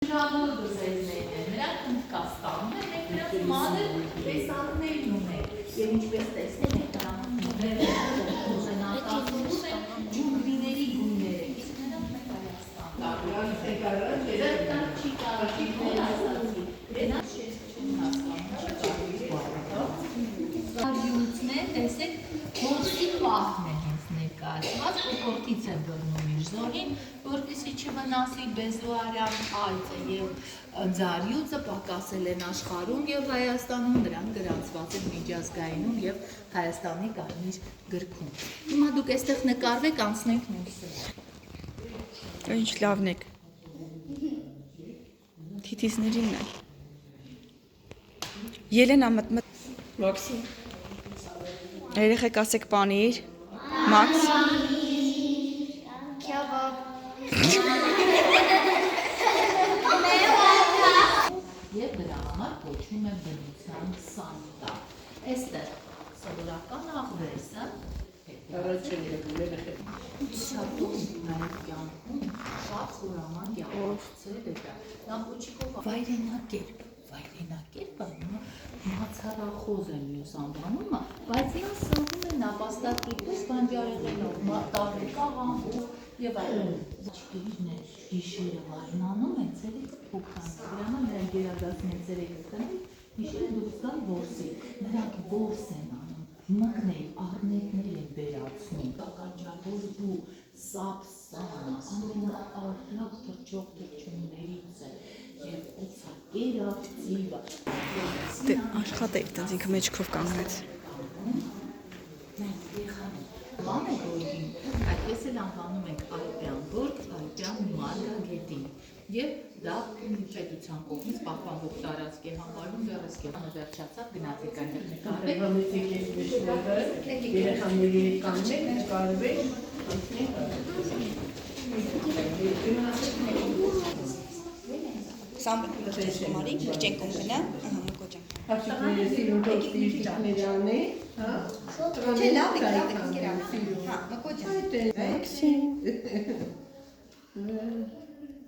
Ժավոր բզեզներն են, նրանք Հնդկաստանում են, մենք նրանց մանր տեսաններն ունենք, և ինչպես տեսնենք ենք նրանք ջունգլիների գույները, իսկ նրանք մեկ Հայաստան տեսեք, որսի պահն է հենց ներկայացված, կոկորդից է բռնում իր զորին, որպեսզի չվնասի բեզուարյան այծը և ձարյուծը պակասել են աշխարհում և Հայաստանում, նրանք գրանցված են միջազգայինում և Հայաստանի կարմիր գրքում։ Հիմա դուք այստեղ նկարվեք, անցնենք ներսել։ Ինչ լավն եք։ Թիթիզներինն է։ Ելենա մտ։ Մաքսիմ։ Երեխեք ասեք պանիր։ Մաքս։ Քյաբաբ։ Եվ դրա համար կոչվում է բնության սանիտա։ Այստեղ սովորական աղվեսը Սատում նաև կյանքում շատ խորաման կյանքցեր է դա։ Նապոչիկով վայրենակերպը մացառախոզ է մյուս անվանումը, բայց իրան սնվում է նապաստակի պես բանջարեղենով, տարեկա համբուր և այլն։ Ջկիրն է գիշերը վարնանում են ցերեկը փոքրանում, դրանով նրանք գերադասն են ցերեկը տնեն, գիշերը դուրս գան որսի, նրանք որս են անում, մկնել, առնետներ են վերացնում, կականջավոր ու սապսան, ամենաարլակ թրջող թրջումներից է և ոցակերը, ծիվը։ Դե աշխատեք, տենց ինքը մեջքով կանգնեց։ Բան է գոյին, այդպես էլ անվանում ենք Ալպյան բորգ, Ալպյան մարգագետին և դա պետության կողմից պահպանվող տարածք է համարվում վերսկեանը վերջացավ գնացեք այնտեղ նկարվեք։ Երեխաների հետ կանենք, նկարվեք, Սամ լրճեսկոմարի, լրճեն կոմգնա, մկոջան։ Հաշիկները սիրուն թոստի տիկները անի, Չէ, լավ եք, կերավ։ Հա, մկոջան։ Մաքսին։